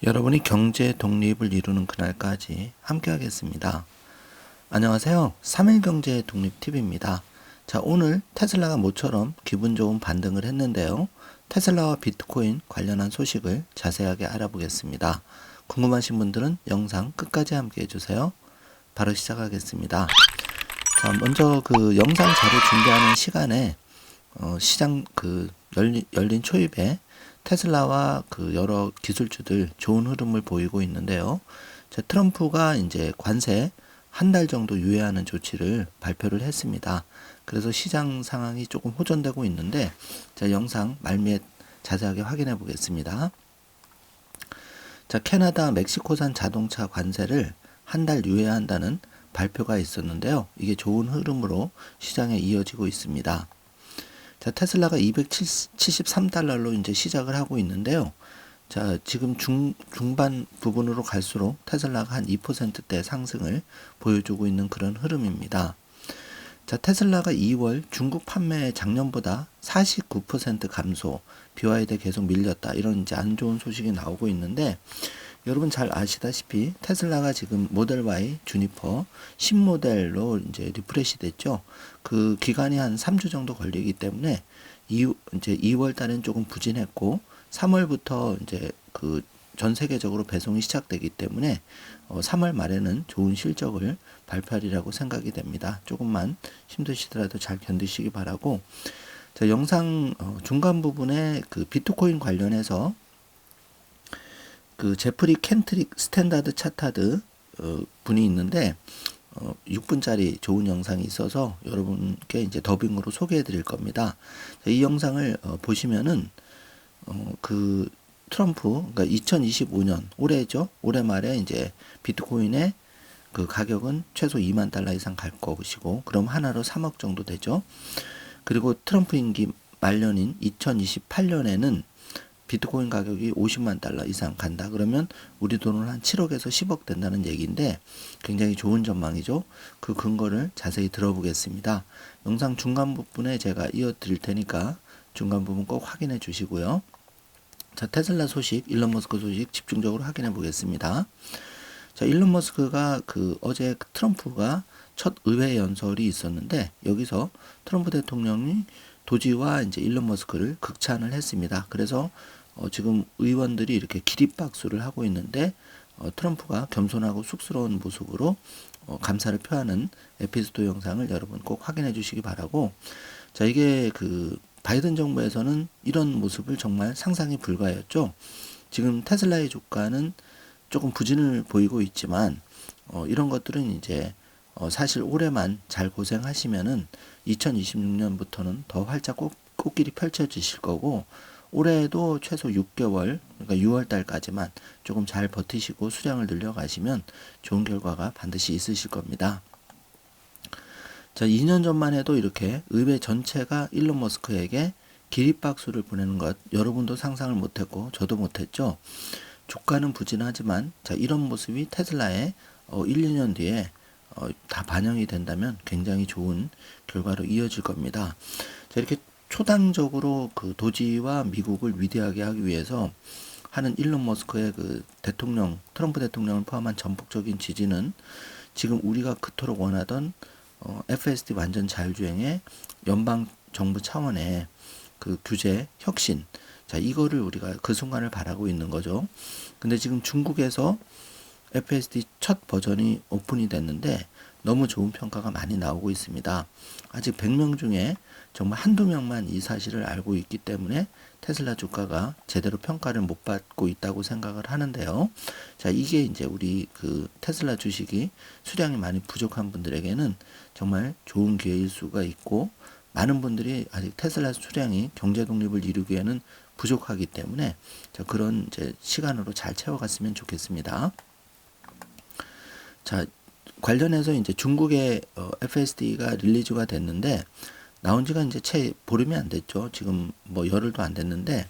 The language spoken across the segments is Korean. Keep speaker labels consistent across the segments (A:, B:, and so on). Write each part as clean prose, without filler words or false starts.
A: 여러분이 경제 독립을 이루는 그날까지 함께 하겠습니다. 안녕하세요. 3일 경제 독립 팁입니다. 자, 오늘 테슬라가 모처럼 기분 좋은 반등을 했는데요. 테슬라와 비트코인 관련한 소식을 자세하게 알아보겠습니다. 궁금하신 분들은 영상 끝까지 함께 해주세요. 바로 시작하겠습니다. 자, 먼저 그 영상 자료 준비하는 시간에 시장 열린 초입에 테슬라와 그 여러 기술주들 좋은 흐름을 보이고 있는데요. 자, 트럼프가 이제 관세 한 달 정도 유예하는 조치를 발표를 했습니다. 그래서 시장 상황이 조금 호전되고 있는데, 자, 영상 말미에 자세하게 확인해 보겠습니다. 자, 캐나다 멕시코산 자동차 관세를 한 달 유예한다는 발표가 있었는데요. 이게 좋은 흐름으로 시장에 이어지고 있습니다. 자, 테슬라가 273달러로 이제 시작을 하고 있는데요. 자, 지금 중반 부분으로 갈수록 테슬라가 한 2%대 상승을 보여주고 있는 그런 흐름입니다. 자, 테슬라가 2월 중국 판매 작년보다 49% 감소, BYD 계속 밀렸다. 이런 이제 안 좋은 소식이 나오고 있는데, 여러분 잘 아시다시피 테슬라가 지금 모델 Y 주니퍼 신모델로 이제 리프레시 됐죠. 그 기간이 한 3주 정도 걸리기 때문에 이제 2월 달엔 조금 부진했고 3월부터 이제 그 전 세계적으로 배송이 시작되기 때문에 3월 말에는 좋은 실적을 발표하리라고 생각이 됩니다. 조금만 힘드시더라도 잘 견디시기 바라고. 자, 영상 중간 부분에 그 비트코인 관련해서 그 제프리 켄트릭 스탠다드 차타드 분이 있는데 6분짜리 좋은 영상이 있어서 여러분께 이제 더빙으로 소개해 드릴 겁니다. 이 영상을 보시면은 그 트럼프, 그러니까 2025년 올해죠. 올해 말에 이제 비트코인의 그 가격은 최소 2만 달러 이상 갈 것이고, 그럼 하나로 3억 정도 되죠. 그리고 트럼프 임기 말년인 2028년에는 비트코인 가격이 50만 달러 이상 간다. 그러면 우리 돈으로 한 7억에서 10억 된다는 얘기인데 굉장히 좋은 전망이죠. 그 근거를 자세히 들어보겠습니다. 영상 중간 부분에 제가 이어 드릴 테니까 중간 부분 꼭 확인해 주시고요. 자, 테슬라 소식, 일론 머스크 소식 집중적으로 확인해 보겠습니다. 자, 일론 머스크가 어제 트럼프가 첫 의회 연설이 있었는데 여기서 트럼프 대통령이 도지와 이제 일론 머스크를 극찬을 했습니다. 그래서 지금 의원들이 이렇게 기립박수를 하고 있는데 트럼프가 겸손하고 쑥스러운 모습으로 감사를 표하는 에피소드 영상을 여러분 꼭 확인해 주시기 바라고. 자, 이게 그 바이든 정부에서는 이런 모습을 정말 상상이 불가했죠. 지금 테슬라의 주가는 조금 부진을 보이고 있지만 이런 것들은 이제 사실 올해만 잘 고생하시면은 2026년부터는 더 활짝 꽃길이 펼쳐지실 거고, 올해에도 최소 6개월, 그러니까 6월 달까지만 조금 잘 버티시고 수량을 늘려가시면 좋은 결과가 반드시 있으실 겁니다. 자, 2년 전만 해도 이렇게 의회 전체가 일론 머스크에게 기립박수를 보내는 것, 여러분도 상상을 못했고 저도 못했죠. 주가는 부진하지만 자, 이런 모습이 테슬라의 1, 2년 뒤에 다 반영이 된다면 굉장히 좋은 결과로 이어질 겁니다. 자, 이렇게 초당적으로 그 도지와 미국을 위대하게 하기 위해서 하는 일론 머스크의 그 대통령, 트럼프 대통령을 포함한 전폭적인 지지는 지금 우리가 그토록 원하던 FSD 완전 자율주행의 연방 정부 차원의 그 규제 혁신, 자, 이거를 우리가 그 순간을 바라고 있는 거죠. 근데 지금 중국에서 FSD 첫 버전이 오픈이 됐는데 너무 좋은 평가가 많이 나오고 있습니다. 아직 100명 중에 정말 한두 명만 이 사실을 알고 있기 때문에 테슬라 주가가 제대로 평가를 못 받고 있다고 생각을 하는데요. 자, 이게 이제 우리 그 테슬라 주식이 수량이 많이 부족한 분들에게는 정말 좋은 기회일 수가 있고, 많은 분들이 아직 테슬라 수량이 경제 독립을 이루기에는 부족하기 때문에 자, 그런 이제 시간으로 잘 채워갔으면 좋겠습니다. 자, 관련해서 이제 중국의 FSD가 릴리즈가 됐는데 나온 지가 이제 채 보름이 안 됐죠. 지금 뭐 열흘도 안 됐는데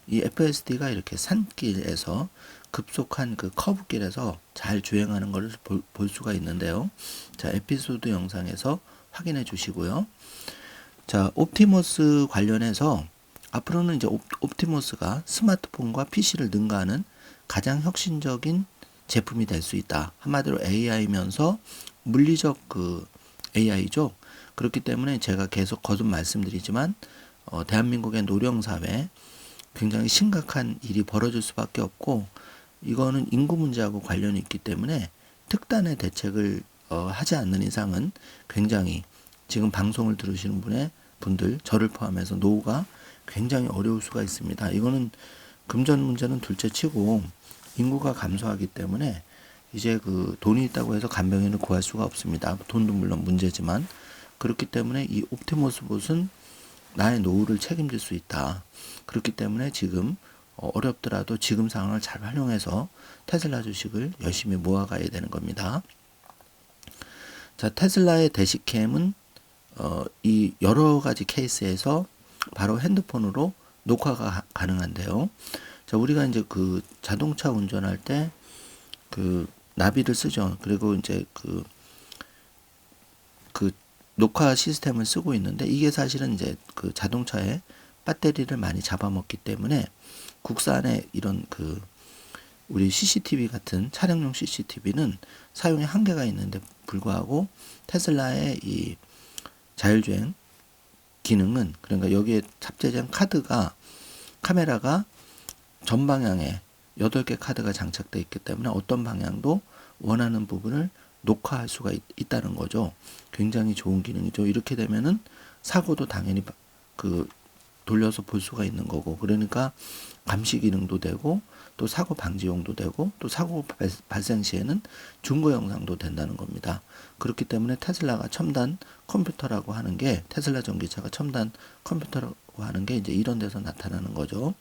A: 이 FSD가 이렇게 산길에서 급속한 그 커브길에서 잘 주행하는 것을 볼 수가 있는데요. 자, 에피소드 영상에서 확인해 주시고요. 자, 옵티머스 관련해서 앞으로는 이제 옵티머스가 스마트폰과 PC를 능가하는 가장 혁신적인 제품이 될 수 있다. 한마디로 AI면서 물리적 그 AI죠. 그렇기 때문에 제가 계속 거듭 말씀드리지만 대한민국의 노령사회 굉장히 심각한 일이 벌어질 수밖에 없고, 이거는 인구 문제하고 관련이 있기 때문에 특단의 대책을 하지 않는 이상은 굉장히 지금 방송을 들으시는 분들 저를 포함해서 노후가 굉장히 어려울 수가 있습니다. 이거는 금전 문제는 둘째 치고 인구가 감소하기 때문에 이제 그 돈이 있다고 해서 간병인을 구할 수가 없습니다. 돈도 물론 문제지만, 그렇기 때문에 이 옵티머스 봇은 나의 노후를 책임질 수 있다. 그렇기 때문에 지금 어렵더라도 지금 상황을 잘 활용해서 테슬라 주식을 열심히 모아가야 되는 겁니다. 자, 테슬라의 대시캠은 이 여러 가지 케이스에서 바로 핸드폰으로 녹화가 가능한데요. 자, 우리가 이제 그 자동차 운전할 때 그 나비를 쓰죠. 그리고 이제 그 녹화 시스템을 쓰고 있는데, 이게 사실은 이제 그 자동차의 배터리를 많이 잡아먹기 때문에 국산의 이런 그 우리 CCTV 같은 차량용 CCTV는 사용에 한계가 있는데 불구하고 테슬라의 이 자율주행 기능은, 그러니까 여기에 탑재된 카메라가 전방향에 8개 카드가 장착되어 있기 때문에 어떤 방향도 원하는 부분을 녹화할 수가 있다는 거죠. 굉장히 좋은 기능이죠. 이렇게 되면은 사고도 당연히 그 돌려서 볼 수가 있는 거고, 그러니까 감시 기능도 되고 또 사고 방지용도 되고 또 사고 발생 시에는 중고 영상도 된다는 겁니다. 그렇기 때문에 테슬라가 첨단 컴퓨터라고 하는 게, 테슬라 전기차가 첨단 컴퓨터라고 하는 게 이제 이런 데서 나타나는 거죠.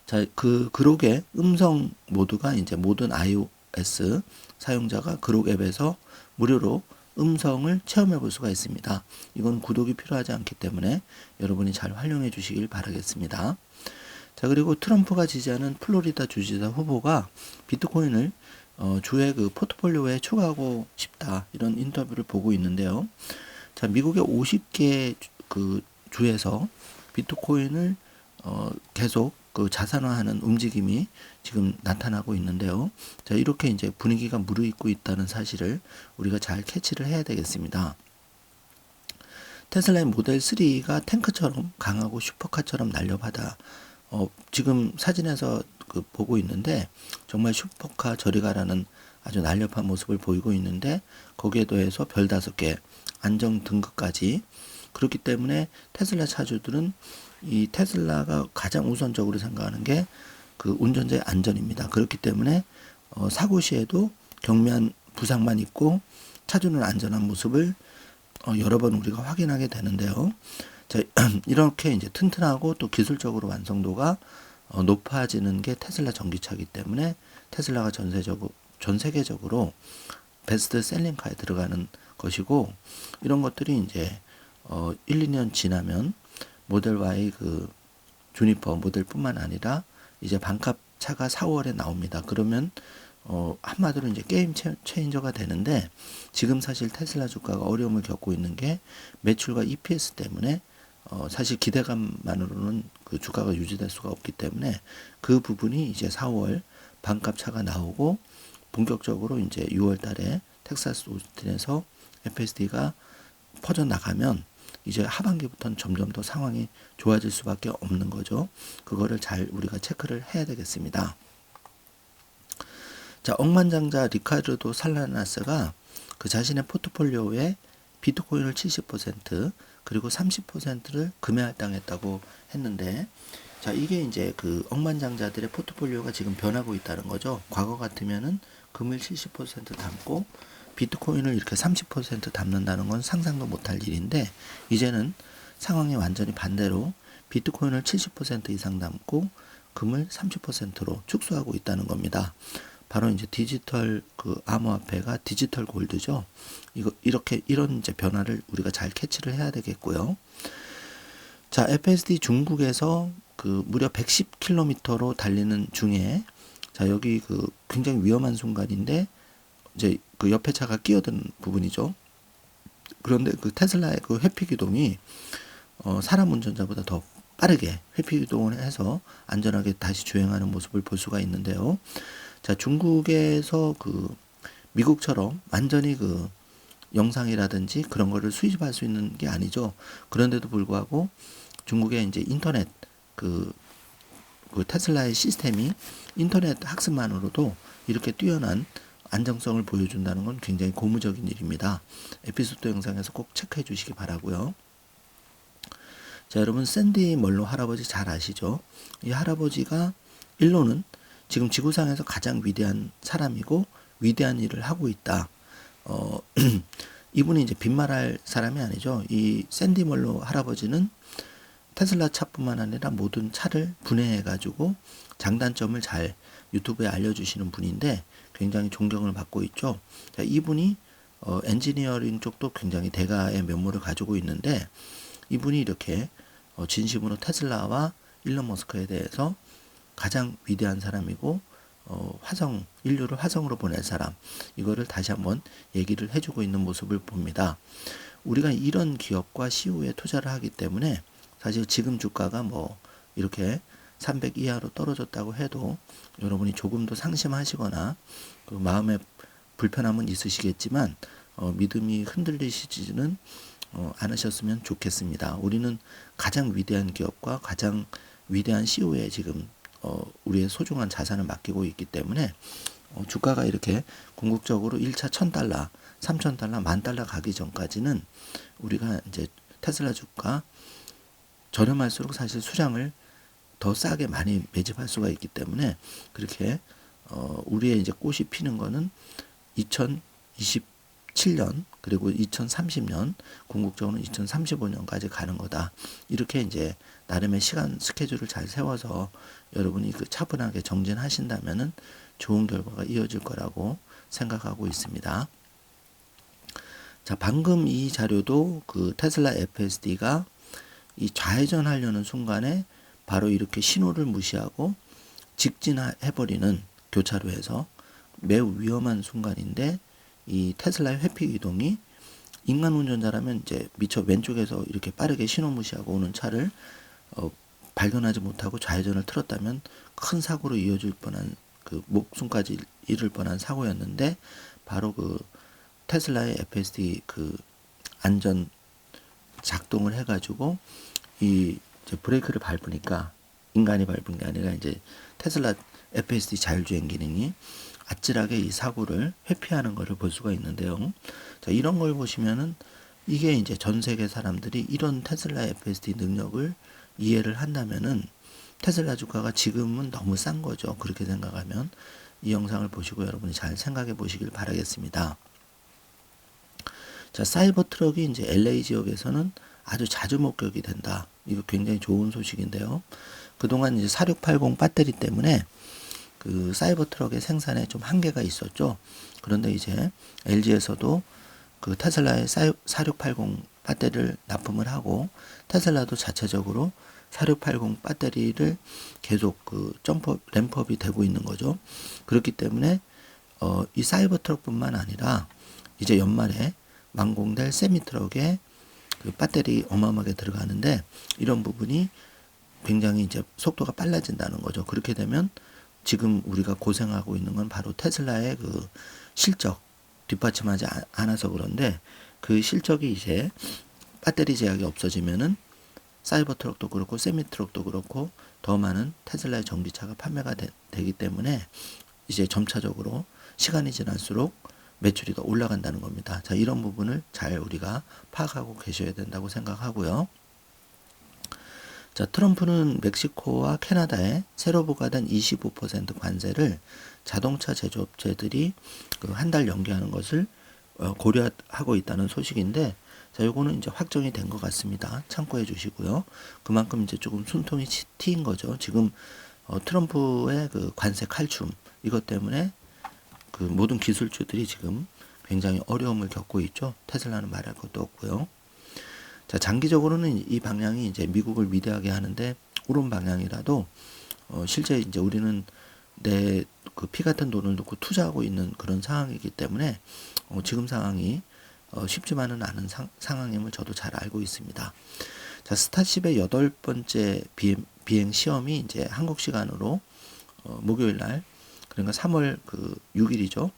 A: 자, 그 그록의 음성 모드가 이제 모든 iOS 사용자가 그록 앱에서 무료로 음성을 체험해 볼 수가 있습니다. 이건 구독이 필요하지 않기 때문에 여러분이 잘 활용해 주시길 바라겠습니다. 자, 그리고 트럼프가 지지하는 플로리다 주지사 후보가 비트코인을 주의 그 포트폴리오에 추가하고 싶다, 이런 인터뷰를 보고 있는데요. 자, 미국의 50개 그 주에서 비트코인을 계속 그 자산화하는 움직임이 지금 나타나고 있는데요. 자, 이렇게 이제 분위기가 무르익고 있다는 사실을 우리가 잘 캐치를 해야 되겠습니다. 테슬라의 모델 3가 탱크처럼 강하고 슈퍼카처럼 날렵하다. 지금 사진에서 그 보고 있는데 정말 슈퍼카 저리 가라는 아주 날렵한 모습을 보이고 있는데, 거기에 더해서 별 5개 안정 등급까지. 그렇기 때문에 테슬라 차주들은 이 테슬라가 가장 우선적으로 생각하는 게 그 운전자의 안전입니다. 그렇기 때문에 사고 시에도 경미한 부상만 있고 차주는 안전한 모습을 여러 번 우리가 확인하게 되는데요. 자, 이렇게 이제 튼튼하고 또 기술적으로 완성도가 높아지는 게 테슬라 전기차이기 때문에 테슬라가 전 세계적으로 베스트 셀링카에 들어가는 것이고, 이런 것들이 이제 1, 2년 지나면 모델 Y 그 주니퍼 모델뿐만 아니라 이제 반값 차가 4월에 나옵니다. 그러면 한마디로 이제 게임 체인저가 되는데, 지금 사실 테슬라 주가가 어려움을 겪고 있는 게 매출과 EPS 때문에 사실 기대감만으로는 그 주가가 유지될 수가 없기 때문에 그 부분이 이제 4월 반값 차가 나오고 본격적으로 이제 6월 달에 텍사스 오스틴에서 FSD가 퍼져 나가면 이제 하반기부터는 점점 더 상황이 좋아질 수밖에 없는 거죠. 그거를 잘 우리가 체크를 해야 되겠습니다. 자, 억만장자 리카르도 살라나스가 그 자신의 포트폴리오에 비트코인을 70% 그리고 30%를 금해할당했다고 했는데, 자, 이게 이제 그 억만장자들의 포트폴리오가 지금 변하고 있다는 거죠. 과거 같으면은 금을 70% 담고 비트코인을 이렇게 30% 담는다는 건 상상도 못할 일인데, 이제는 상황이 완전히 반대로 비트코인을 70% 이상 담고 금을 30%로 축소하고 있다는 겁니다. 바로 이제 디지털 그 암호화폐가 디지털 골드죠. 이런 이제 변화를 우리가 잘 캐치를 해야 되겠고요. 자, FSD 중국에서 그 무려 110km로 달리는 중에, 자, 여기 그 굉장히 위험한 순간인데 이제 그 옆에 차가 끼어든 부분이죠. 그런데 그 테슬라의 그 회피 기동이 사람 운전자보다 더 빠르게 회피 이동을 해서 안전하게 다시 주행하는 모습을 볼 수가 있는데요. 자, 중국에서 미국처럼 완전히 영상이라든지 그런 거를 수집할 수 있는 게 아니죠. 그런데도 불구하고 중국의 이제 인터넷 테슬라의 시스템이 인터넷 학습만으로도 이렇게 뛰어난 안정성을 보여준다는 건 굉장히 고무적인 일입니다. 에피소드 영상에서 꼭 체크해 주시기 바라고요. 자, 여러분 샌디 멀로 할아버지 잘 아시죠? 이 할아버지가 일로는 지금 지구상에서 가장 위대한 사람이고 위대한 일을 하고 있다. 이분이 이제 빈말할 사람이 아니죠. 이 샌디 멀로 할아버지는 테슬라 차뿐만 아니라 모든 차를 분해해가지고 장단점을 잘 유튜브에 알려주시는 분인데 굉장히 존경을 받고 있죠. 자, 이분이 엔지니어링 쪽도 굉장히 대가의 면모를 가지고 있는데 이분이 이렇게 진심으로 테슬라와 일론 머스크에 대해서 가장 위대한 사람이고 인류를 화성으로 보낼 사람, 이거를 다시 한번 얘기를 해주고 있는 모습을 봅니다. 우리가 이런 기업과 CEO에 투자를 하기 때문에 사실 지금 주가가 이렇게 300 이하로 떨어졌다고 해도 여러분이 조금 더 상심하시거나 마음에 불편함은 있으시겠지만 믿음이 흔들리시지는 않으셨으면 좋겠습니다. 우리는 가장 위대한 기업과 가장 위대한 CEO에 지금 우리의 소중한 자산을 맡기고 있기 때문에 주가가 이렇게 궁극적으로 1차 $1,000, $3,000, $10,000 가기 전까지는 우리가 이제 테슬라 주가 저렴할수록 사실 수량을 더 싸게 많이 매집할 수가 있기 때문에 그렇게 우리의 이제 꽃이 피는 거는 2027년 그리고 2030년 궁극적으로는 2035년까지 가는 거다. 이렇게 이제 나름의 시간 스케줄을 잘 세워서 여러분이 차분하게 정진하신다면은 좋은 결과가 이어질 거라고 생각하고 있습니다. 자, 방금 이 자료도 테슬라 FSD가 좌회전하려는 순간에 바로 이렇게 신호를 무시하고 직진해버리는 교차로에서 매우 위험한 순간인데 이 테슬라의 회피 이동이 인간 운전자라면 이제 미처 왼쪽에서 이렇게 빠르게 신호 무시하고 오는 차를 발견하지 못하고 좌회전을 틀었다면 큰 사고로 이어질 뻔한 목숨까지 잃을 뻔한 사고였는데 바로 테슬라의 FSD 안전 작동을 해가지고 이제 브레이크를 밟으니까 인간이 밟은 게 아니라 이제 테슬라 FSD 자율주행 기능이 아찔하게 이 사고를 회피하는 것을 볼 수가 있는데요. 자, 이런 걸 보시면은 이게 이제 전 세계 사람들이 이런 테슬라 FSD 능력을 이해를 한다면은 테슬라 주가가 지금은 너무 싼 거죠. 그렇게 생각하면 이 영상을 보시고 여러분이 잘 생각해 보시길 바라겠습니다. 자, 사이버 트럭이 이제 LA 지역에서는 아주 자주 목격이 된다. 이거 굉장히 좋은 소식인데요. 그동안 이제 4680 배터리 때문에 사이버 트럭의 생산에 좀 한계가 있었죠. 그런데 이제 LG에서도 테슬라의 4680 배터리를 납품을 하고 테슬라도 자체적으로 4680 배터리를 계속 램프업이 되고 있는 거죠. 그렇기 때문에 이 사이버 트럭뿐만 아니라 이제 연말에 완공될 세미 트럭에 배터리 어마어마하게 들어가는데 이런 부분이 굉장히 이제 속도가 빨라진다는 거죠. 그렇게 되면 지금 우리가 고생하고 있는 건 바로 테슬라의 실적 뒷받침하지 않아서 그런데 그 실적이 이제 배터리 제약이 없어지면은 사이버 트럭도 그렇고 세미 트럭도 그렇고 더 많은 테슬라의 전기차가 판매가 되기 때문에 이제 점차적으로 시간이 지날수록 매출이 더 올라간다는 겁니다. 자, 이런 부분을 잘 우리가 파악하고 계셔야 된다고 생각하고요. 자, 트럼프는 멕시코와 캐나다에 새로 부과된 25% 관세를 자동차 제조업체들이 한 달 연기하는 것을 고려하고 있다는 소식인데, 자, 요거는 이제 확정이 된 것 같습니다. 참고해 주시고요. 그만큼 이제 조금 숨통이 트인 거죠. 지금 트럼프의 관세 칼춤 이것 때문에 모든 기술주들이 지금 굉장히 어려움을 겪고 있죠. 테슬라는 말할 것도 없고요. 자, 장기적으로는 이 방향이 이제 미국을 위대하게 하는데 옳은 방향이라도 실제 이제 우리는 내 피 같은 돈을 놓고 투자하고 있는 그런 상황이기 때문에 지금 상황이 쉽지만은 않은 상황임을 저도 잘 알고 있습니다. 자, 스타쉽의 8번째 비행 시험이 이제 한국 시간으로 목요일 날, 그러니까 3월 6일이죠.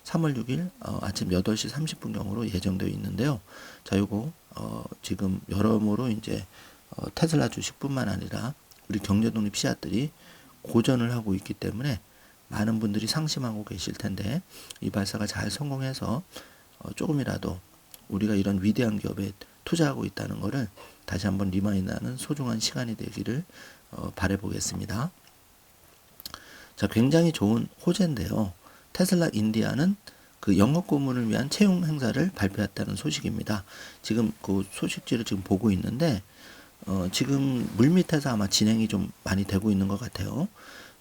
A: 3월 6일 아침 8시 30분경으로 예정되어 있는데요. 자, 요거 지금 여러모로 이제 테슬라 주식뿐만 아니라 우리 경제독립 씨앗들이 고전을 하고 있기 때문에 많은 분들이 상심하고 계실 텐데, 이 발사가 잘 성공해서 조금이라도 우리가 이런 위대한 기업에 투자하고 있다는 것을 다시 한번 리마인드하는 소중한 시간이 되기를 바라보겠습니다. 자, 굉장히 좋은 호재인데요. 테슬라 인디아는 그 영업 고문을 위한 채용 행사를 발표했다는 소식입니다. 지금 그 소식지를 지금 보고 있는데 지금 물밑에서 아마 진행이 좀 많이 되고 있는 것 같아요.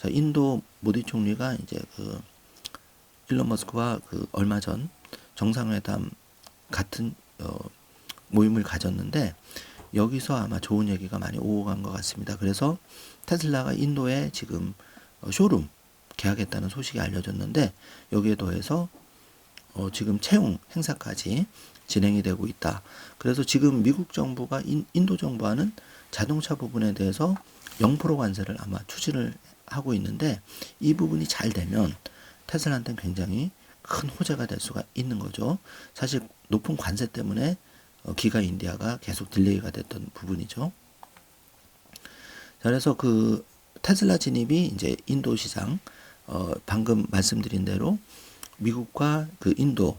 A: 자, 인도 모디 총리가 이제 그 일론 머스크와 그 얼마 전 정상회담 같은 모임을 가졌는데, 여기서 아마 좋은 얘기가 많이 오고 간 것 같습니다. 그래서 테슬라가 인도에 지금 쇼룸 계약했다는 소식이 알려졌는데, 여기에 더해서 지금 채용 행사까지 진행이 되고 있다. 그래서 지금 미국 정부가 인도 정부와는 자동차 부분에 대해서 0% 관세를 아마 추진을 하고 있는데, 이 부분이 잘 되면 테슬라한테는 굉장히 큰 호재가 될 수가 있는 거죠. 사실 높은 관세 때문에 기가 인디아가 계속 딜레이가 됐던 부분이죠. 그래서 그 테슬라 진입이 이제 인도 시장, 방금 말씀드린 대로 미국과 그 인도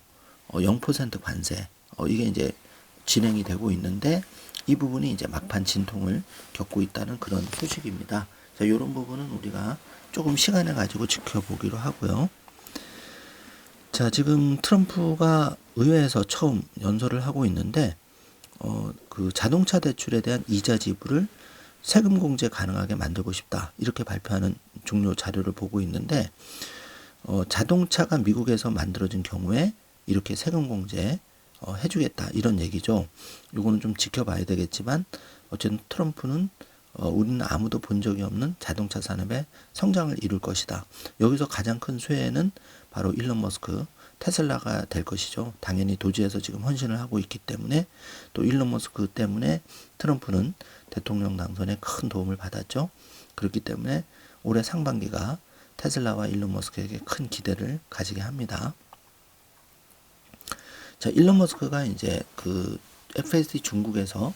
A: 0% 관세, 이게 이제 진행이 되고 있는데, 이 부분이 이제 막판 진통을 겪고 있다는 그런 소식입니다. 자, 이런 부분은 우리가 조금 시간을 가지고 지켜보기로 하고요. 자, 지금 트럼프가 의회에서 처음 연설을 하고 있는데, 그 자동차 대출에 대한 이자 지불을 세금 공제 가능하게 만들고 싶다, 이렇게 발표하는 종료 자료를 보고 있는데, 자동차가 미국에서 만들어진 경우에 이렇게 세금 공제 해주겠다, 이런 얘기죠. 이거는 좀 지켜봐야 되겠지만, 어쨌든 트럼프는 우리는 아무도 본 적이 없는 자동차 산업의 성장을 이룰 것이다. 여기서 가장 큰 수혜는 바로 일론 머스크, 테슬라가 될 것이죠. 당연히 도지에서 지금 헌신을 하고 있기 때문에, 또 일론 머스크 때문에 트럼프는 대통령 당선에 큰 도움을 받았죠. 그렇기 때문에 올해 상반기가 테슬라와 일론 머스크에게 큰 기대를 가지게 합니다. 자, 일론 머스크가 이제 그 FSD 중국에서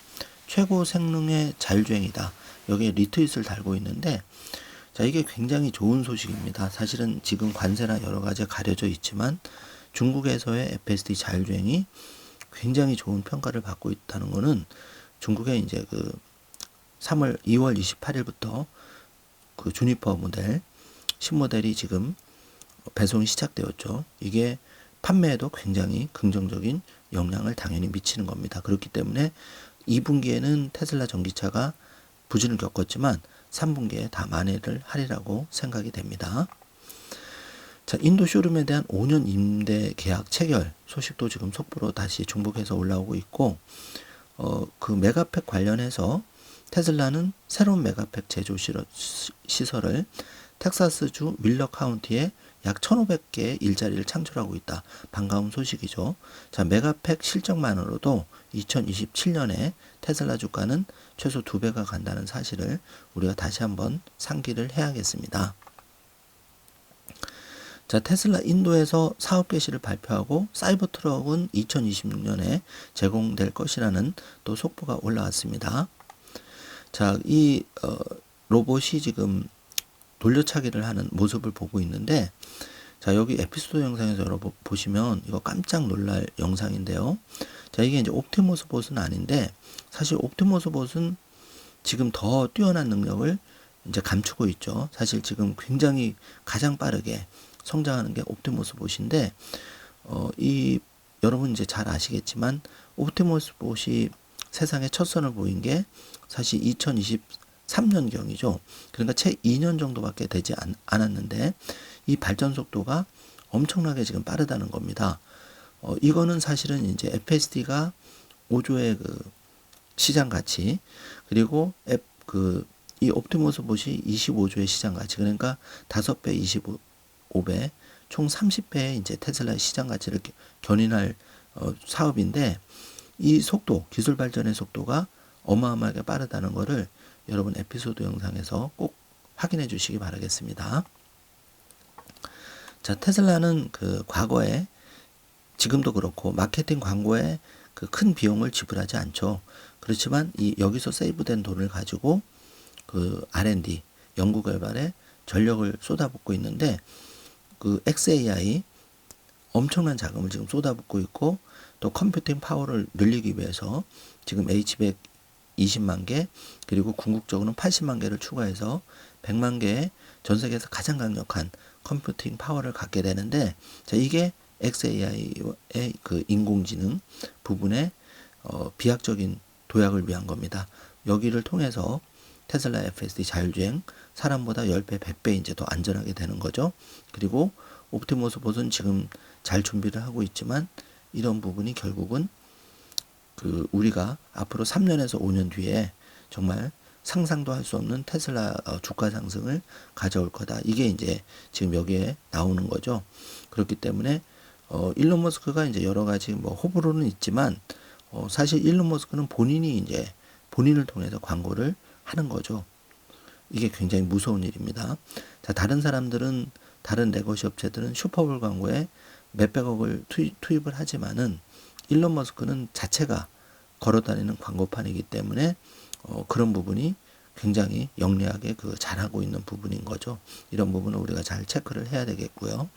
A: 최고 성능의 자율주행이다, 여기에 리트윗을 달고 있는데, 자, 이게 굉장히 좋은 소식입니다. 사실은 지금 관세나 여러 가지 가려져 있지만 중국에서의 FSD 자율주행이 굉장히 좋은 평가를 받고 있다는 것은, 중국에 이제 그 2월 28일부터 그 주니퍼 모델 신모델이 지금 배송이 시작되었죠. 이게 판매에도 굉장히 긍정적인 영향을 당연히 미치는 겁니다. 그렇기 때문에 2분기에는 테슬라 전기차가 부진을 겪었지만 3분기에 다 만회를 하리라고 생각이 됩니다. 자, 인도 쇼룸에 대한 5년 임대 계약 체결 소식도 지금 속보로 다시 중복해서 올라오고 있고, 그 메가팩 관련해서 테슬라는 새로운 메가팩 제조 시설을 텍사스주 윌러 카운티에 약 1,500개의 일자리를 창출하고 있다. 반가운 소식이죠. 자, 메가팩 실적만으로도 2027년에 테슬라 주가는 최소 2배가 간다는 사실을 우리가 다시 한번 상기를 해야겠습니다. 자, 테슬라 인도에서 사업 개시를 발표하고 사이버 트럭은 2026년에 제공될 것이라는 또 속보가 올라왔습니다. 자, 이 로봇이 지금 돌려차기를 하는 모습을 보고 있는데, 자, 여기 에피소드 영상에서 여러분 보시면 이거 깜짝 놀랄 영상인데요. 자, 이게 이제 옵티머스 봇은 아닌데, 사실 옵티머스 봇은 지금 더 뛰어난 능력을 이제 감추고 있죠. 사실 지금 굉장히 가장 빠르게 성장하는 게 옵티머스 봇인데, 여러분 이제 잘 아시겠지만 옵티머스 봇이 세상에 첫 선을 보인 게 사실 2023년경이죠. 그러니까 채 2년 정도밖에 되지 않았는데 이 발전 속도가 엄청나게 지금 빠르다는 겁니다. 이거는 사실은 이제 FSD가 5조의 그 시장 가치, 그리고 이 옵티머스 봇이 25조의 시장 가치, 그러니까 5배, 25배, 총 30배의 이제 테슬라의 시장 가치를 견인할 사업인데, 이 속도, 기술 발전의 속도가 어마어마하게 빠르다는 거를 여러분 에피소드 영상에서 꼭 확인해 주시기 바라겠습니다. 자, 테슬라는 그 과거에 지금도 그렇고 마케팅 광고에 그 큰 비용을 지불하지 않죠. 그렇지만 이 여기서 세이브된 돈을 가지고 그 R&D 연구 개발에 전력을 쏟아붓고 있는데 그 XAI 엄청난 자금을 지금 쏟아붓고 있고 또 컴퓨팅 파워를 늘리기 위해서 지금 H100 20만 개 그리고 궁극적으로는 80만 개를 추가해서 100만 개의 전 세계에서 가장 강력한 컴퓨팅 파워를 갖게 되는데 자, 이게 XAI의 그 인공지능 부분의 비약적인 도약을 위한 겁니다. 여기를 통해서 테슬라 FSD 자율주행 사람보다 10배, 100배 이제 더 안전하게 되는 거죠. 그리고 옵티머스 봇은 지금 잘 준비를 하고 있지만 이런 부분이 결국은 그 우리가 앞으로 3년에서 5년 뒤에 정말 상상도 할 수 없는 테슬라 주가 상승을 가져올 거다. 이게 이제 지금 여기에 나오는 거죠. 그렇기 때문에 일론 머스크가 이제 여러 가지 뭐 호불호는 있지만 사실 일론 머스크는 본인이 이제 본인을 통해서 광고를 하는 거죠. 이게 굉장히 무서운 일입니다. 자, 다른 사람들은 다른 레거시 업체들은 슈퍼볼 광고에 몇백억을 투입을 하지만은 일론 머스크는 자체가 걸어다니는 광고판이기 때문에 그런 부분이 굉장히 영리하게 그 잘하고 있는 부분인 거죠. 이런 부분은 우리가 잘 체크를 해야 되겠고요.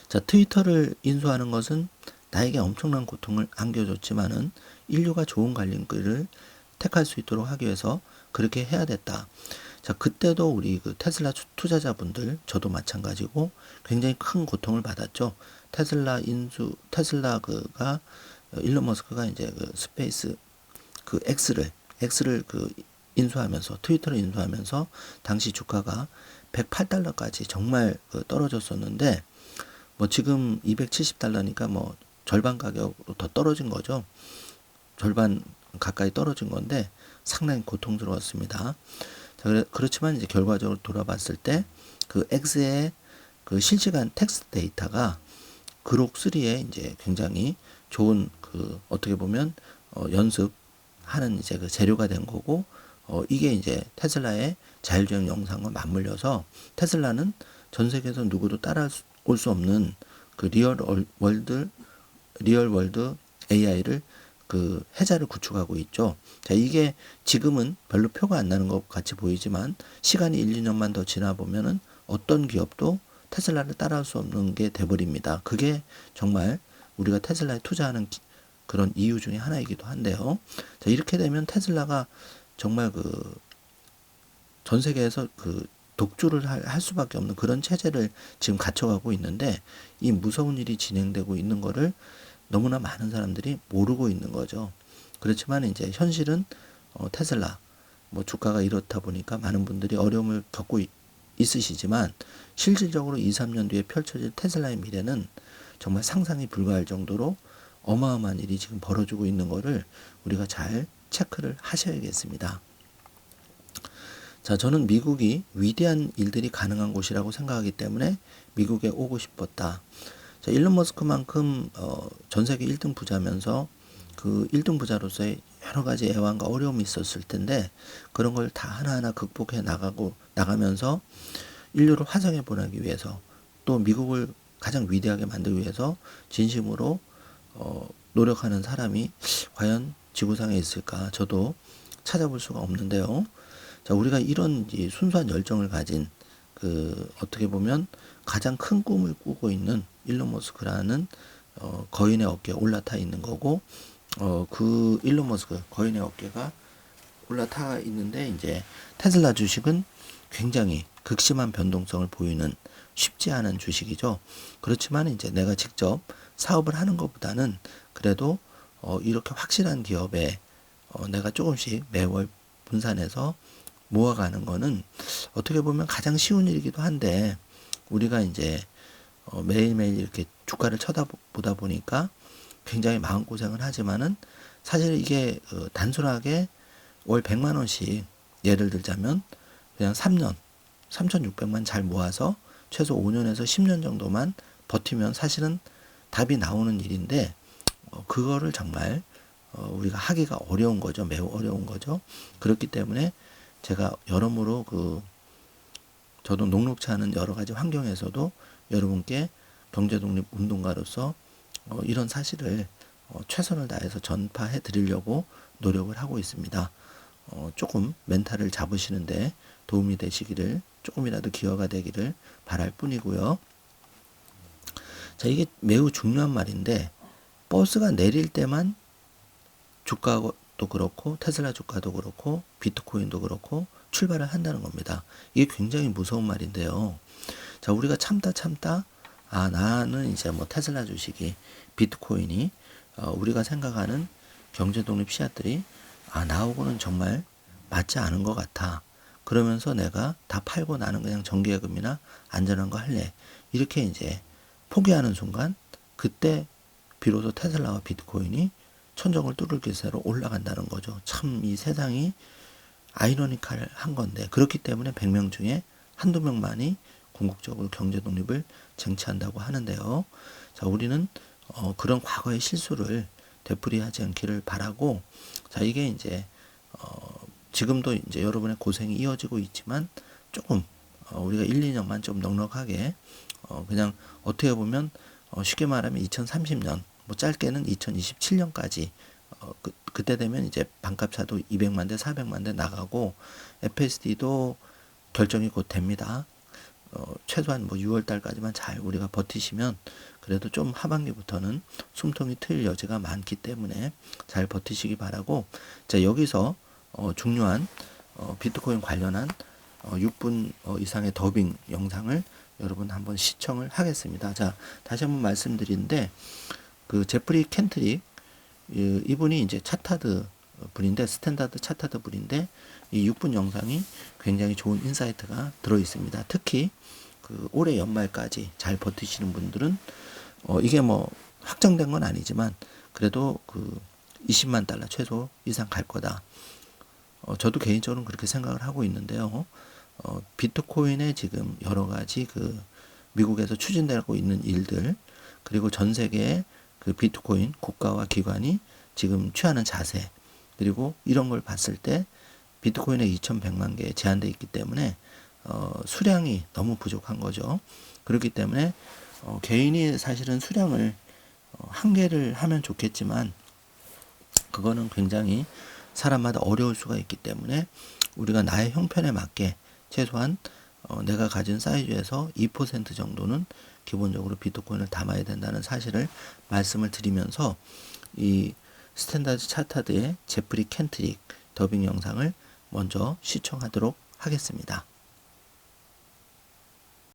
A: 자, 트위터를 인수하는 것은 나에게 엄청난 고통을 안겨줬지만은 인류가 좋은 관련글을 택할 수 있도록 하기 위해서 그렇게 해야 됐다. 자, 그때도 우리 그 테슬라 투자자분들, 저도 마찬가지고 굉장히 큰 고통을 받았죠. 테슬라 그가 일론 머스크가 이제 그 스페이스 그 X를 그 인수하면서 트위터를 인수하면서 당시 주가가 108달러까지 정말 그 떨어졌었는데 뭐 지금 270달러니까 뭐 절반 가격으로 더 떨어진 거죠. 절반 가까이 떨어진 건데 상당히 고통스러웠습니다. 자, 그렇지만 이제 결과적으로 돌아봤을 때 그 X의 그 실시간 텍스트 데이터가 그록 3에 이제 굉장히 좋은 그 어떻게 보면 연습하는 이제 그 재료가 된 거고 이게 이제 테슬라의 자율주행 영상과 맞물려서 테슬라는 전 세계에서 누구도 따라올 수 없는 그 리얼 월드 AI를 그 해자를 구축하고 있죠. 자, 이게 지금은 별로 표가 안 나는 것 같이 보이지만 시간이 1, 2년만 더 지나 보면은 어떤 기업도 테슬라를 따라할 수 없는 게 돼버립니다. 그게 정말 우리가 테슬라에 투자하는 그런 이유 중에 하나이기도 한데요. 자, 이렇게 되면 테슬라가 정말 그 전 세계에서 그 독주를 할 수밖에 없는 그런 체제를 지금 갖춰가고 있는데 이 무서운 일이 진행되고 있는 거를 너무나 많은 사람들이 모르고 있는 거죠. 그렇지만 이제 현실은 테슬라 뭐 주가가 이렇다 보니까 많은 분들이 어려움을 겪고 있으시지만 실질적으로 2, 3년 뒤에 펼쳐질 테슬라의 미래는 정말 상상이 불가할 정도로 어마어마한 일이 지금 벌어지고 있는 거를 우리가 잘 체크를 하셔야겠습니다. 자, 저는 미국이 위대한 일들이 가능한 곳이라고 생각하기 때문에 미국에 오고 싶었다. 자, 일론 머스크만큼 전 세계 1등 부자면서 그 1등 부자로서의 여러 가지 애환과 어려움이 있었을 텐데 그런 걸 다 하나하나 극복해 나가면서 인류를 화성에 보내기 위해서 또 미국을 가장 위대하게 만들기 위해서 진심으로 노력하는 사람이 과연 지구상에 있을까? 저도 찾아볼 수가 없는데요. 자, 우리가 이런 순수한 열정을 가진 그 어떻게 보면 가장 큰 꿈을 꾸고 있는 일론 머스크라는 거인의 어깨에 올라타 있는 거고 그 일론 머스크 거인의 어깨가 올라타 있는데 이제 테슬라 주식은 굉장히 극심한 변동성을 보이는 쉽지 않은 주식이죠. 그렇지만 이제 내가 직접 사업을 하는 것보다는 그래도 이렇게 확실한 기업에 내가 조금씩 매월 분산해서 모아가는 거는 어떻게 보면 가장 쉬운 일이기도 한데 우리가 이제 매일매일 이렇게 주가를 쳐다보다 보니까 굉장히 마음고생을 하지만은 사실 이게 단순하게 월 100만 원씩 예를 들자면 그냥 3년 3,600만 잘 모아서 최소 5년에서 10년 정도만 버티면 사실은 답이 나오는 일인데 그거를 정말 우리가 하기가 어려운 거죠. 매우 어려운 거죠. 그렇기 때문에 제가 여러모로 저도 녹록치 않은 여러 가지 환경에서도 여러분께 경제독립 운동가로서 이런 사실을 최선을 다해서 전파해 드리려고 노력을 하고 있습니다. 조금 멘탈을 잡으시는데 도움이 되시기를, 조금이라도 기여가 되기를 바랄 뿐이고요. 자, 이게 매우 중요한 말인데, 버스가 내릴 때만 주가도 그렇고 테슬라 주가도 그렇고 비트코인도 그렇고 출발을 한다는 겁니다. 이게 굉장히 무서운 말인데요. 자, 우리가 참다 나는 이제 뭐 테슬라 주식이, 비트코인이 우리가 생각하는 경제독립 씨앗들이 나하고는 정말 맞지 않은 것 같아. 그러면서 내가 다 팔고 나는 그냥 정기예금이나 안전한 거 할래. 이렇게 이제 포기하는 순간, 그때 비로소 테슬라와 비트코인이 천정을 뚫을 기세로 올라간다는 거죠. 참 이 세상이 아이러니컬한 건데, 그렇기 때문에 100명 중에 한두 명만이 궁극적으로 경제 독립을 쟁취한다고 하는데요. 자, 우리는 그런 과거의 실수를 되풀이하지 않기를 바라고, 자, 이게 이제 지금도 이제 여러분의 고생이 이어지고 있지만 조금 우리가 1, 2년만 좀 넉넉하게 그냥 어떻게 보면 쉽게 말하면 2030년, 뭐 짧게는 2027년까지 그때 되면 이제 반값차도 200만 대, 400만 대 나가고 FSD도 결정이 곧 됩니다. 최소한 뭐 6월 달까지만 잘 우리가 버티시면 그래도 좀 하반기부터는 숨통이 트일 여지가 많기 때문에 잘 버티시기 바라고, 자, 여기서 중요한 비트코인 관련한 6분 이상의 더빙 영상을 여러분 한번 시청을 하겠습니다. 자, 다시 한번 말씀드리는데, 그 제프리 켄트릭, 이분이 이제 차타드 분인데, 스탠다드 차타드 분인데, 이 6분 영상이 굉장히 좋은 인사이트가 들어 있습니다. 특히 올해 연말까지 잘 버티시는 분들은 이게 뭐 확정된 건 아니지만 그래도 20만 달러 최소 이상 갈 거다. 저도 개인적으로는 그렇게 생각을 하고 있는데요. 비트코인의 지금 여러 가지 미국에서 추진되고 있는 일들, 그리고 전 세계의 비트코인 국가와 기관이 지금 취하는 자세, 그리고 이런 걸 봤을 때 비트코인의 2100만 개 제한되어 있기 때문에 수량이 너무 부족한 거죠. 그렇기 때문에 개인이 사실은 수량을 한계를 하면 좋겠지만 그거는 굉장히 사람마다 어려울 수가 있기 때문에 우리가 나의 형편에 맞게 최소한 내가 가진 사이즈에서 2% 정도는 기본적으로 비트코인을 담아야 된다는 사실을 말씀을 드리면서, 이 스탠다드 차타드의 제프리 켄트릭 더빙 영상을 먼저 시청하도록 하겠습니다.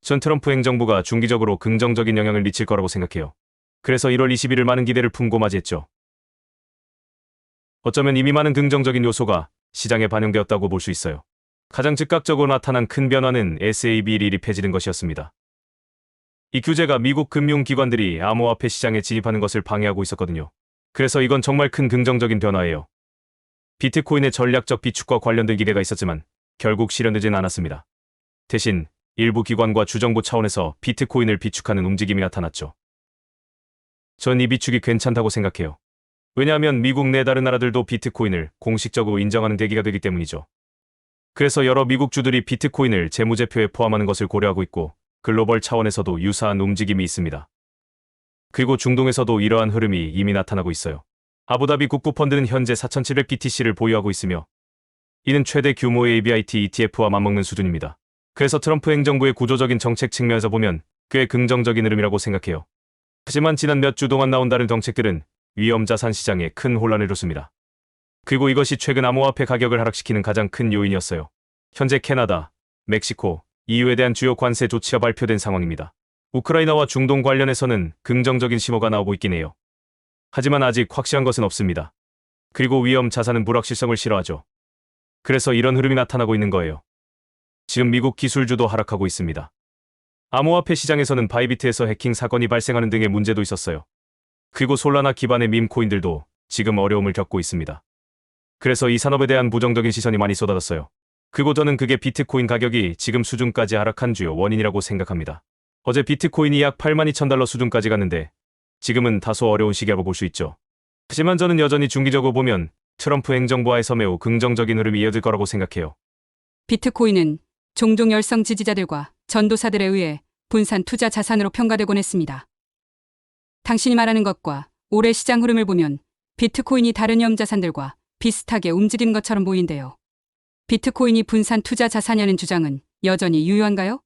B: 전 트럼프 행정부가 중기적으로 긍정적인 영향을 미칠 거라고 생각해요. 그래서 1월 20일을 많은 기대를 품고 맞이했죠. 어쩌면 이미 많은 긍정적인 요소가 시장에 반영되었다고 볼 수 있어요. 가장 즉각적으로 나타난 큰 변화는 SAB1이 폐지된 것이었습니다. 이 규제가 미국 금융기관들이 암호화폐 시장에 진입하는 것을 방해하고 있었거든요. 그래서 이건 정말 큰 긍정적인 변화예요. 비트코인의 전략적 비축과 관련된 기대가 있었지만 결국 실현되진 않았습니다. 대신 일부 기관과 주정부 차원에서 비트코인을 비축하는 움직임이 나타났죠. 전 이 비축이 괜찮다고 생각해요. 왜냐하면 미국 내 다른 나라들도 비트코인을 공식적으로 인정하는 계기가 되기 때문이죠. 그래서 여러 미국 주들이 비트코인을 재무제표에 포함하는 것을 고려하고 있고, 글로벌 차원에서도 유사한 움직임이 있습니다. 그리고 중동에서도 이러한 흐름이 이미 나타나고 있어요. 아부다비 국부펀드는 현재 4700BTC를 보유하고 있으며 이는 최대 규모의 ABIT ETF와 맞먹는 수준입니다. 그래서 트럼프 행정부의 구조적인 정책 측면에서 보면 꽤 긍정적인 흐름이라고 생각해요. 하지만 지난 몇 주 동안 나온 다른 정책들은 위험자산 시장에 큰 혼란을 줬습니다. 그리고 이것이 최근 암호화폐 가격을 하락시키는 가장 큰 요인이었어요. 현재 캐나다, 멕시코, EU에 대한 주요 관세 조치가 발표된 상황입니다. 우크라이나와 중동 관련해서는 긍정적인 신호가 나오고 있긴 해요. 하지만 아직 확실한 것은 없습니다. 그리고 위험 자산은 불확실성을 싫어하죠. 그래서 이런 흐름이 나타나고 있는 거예요. 지금 미국 기술주도 하락하고 있습니다. 암호화폐 시장에서는 바이비트에서 해킹 사건이 발생하는 등의 문제도 있었어요. 그리고 솔라나 기반의 밈코인들도 지금 어려움을 겪고 있습니다. 그래서 이 산업에 대한 부정적인 시선이 많이 쏟아졌어요. 그리고 저는 그게 비트코인 가격이 지금 수준까지 하락한 주요 원인이라고 생각합니다. 어제 비트코인이 약 82,000달러 수준까지 갔는데 지금은 다소 어려운 시기라고 볼 수 있죠. 하지만 저는 여전히 중기적으로 보면 트럼프 행정부 하에서 매우 긍정적인 흐름이 이어질 거라고 생각해요.
C: 비트코인은 종종 열성 지지자들과 전도사들에 의해 분산 투자 자산으로 평가되곤 했습니다. 당신이 말하는 것과 올해 시장 흐름을 보면 비트코인이 다른 위험 자산들과 비슷하게 움직이는 것처럼 보이는데요. 비트코인이 분산 투자 자산이라는 주장은 여전히 유효한가요?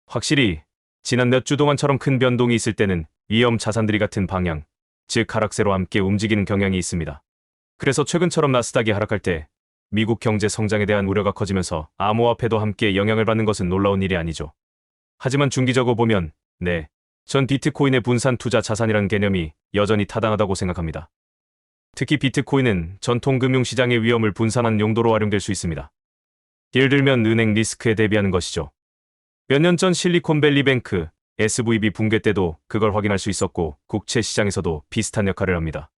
B: 확실히 지난 몇 주 동안처럼 큰 변동이 있을 때는 위험 자산들이 같은 방향, 즉 하락세로 함께 움직이는 경향이 있습니다. 그래서 최근처럼 나스닥이 하락할 때 미국 경제 성장에 대한 우려가 커지면서 암호화폐도 함께 영향을 받는 것은 놀라운 일이 아니죠. 하지만 중기적으로 보면 전 비트코인의 분산 투자 자산이라는 개념이 여전히 타당하다고 생각합니다. 특히 비트코인은 전통 금융시장의 위험을 분산하는 용도로 활용될 수 있습니다. 예를 들면 은행 리스크에 대비하는 것이죠. 몇 년 전 실리콘밸리뱅크, SVB 붕괴 때도 그걸 확인할 수 있었고 국채 시장에서도 비슷한 역할을 합니다.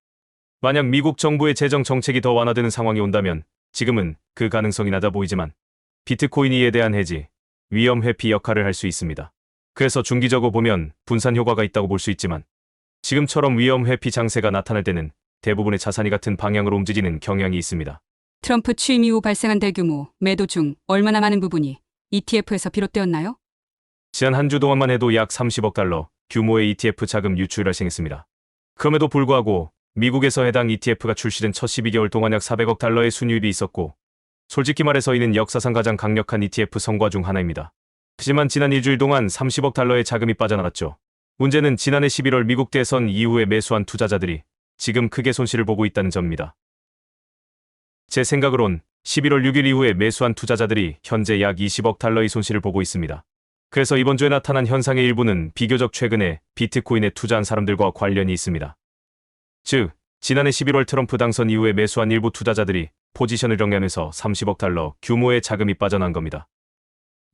B: 만약 미국 정부의 재정 정책이 더 완화되는 상황이 온다면 지금은 그 가능성이 낮아 보이지만 비트코인이 이에 대한 해지, 위험 회피 역할을 할 수 있습니다. 그래서 중기적으로 보면 분산 효과가 있다고 볼 수 있지만 지금처럼 위험 회피 장세가 나타날 때는 대부분의 자산이 같은 방향으로 움직이는 경향이 있습니다.
C: 트럼프 취임 이후 발생한 대규모 매도 중 얼마나 많은 부분이 ETF에서 비롯되었나요?
B: 지난 한 주 동안만 해도 약 30억 달러 규모의 ETF 자금 유출이 발생했습니다. 그럼에도 불구하고 미국에서 해당 ETF가 출시된 첫 12개월 동안 약 400억 달러의 순이익이 있었고 솔직히 말해서 이는 역사상 가장 강력한 ETF 성과 중 하나입니다. 하지만 지난 일주일 동안 30억 달러의 자금이 빠져나갔죠. 문제는 지난해 11월 미국 대선 이후에 매수한 투자자들이 지금 크게 손실을 보고 있다는 점입니다. 제 생각으론 11월 6일 이후에 매수한 투자자들이 현재 약 20억 달러의 손실을 보고 있습니다. 그래서 이번 주에 나타난 현상의 일부는 비교적 최근에 비트코인에 투자한 사람들과 관련이 있습니다. 즉, 지난해 11월 트럼프 당선 이후에 매수한 일부 투자자들이 포지션을 정리하면서 30억 달러 규모의 자금이 빠져난 겁니다.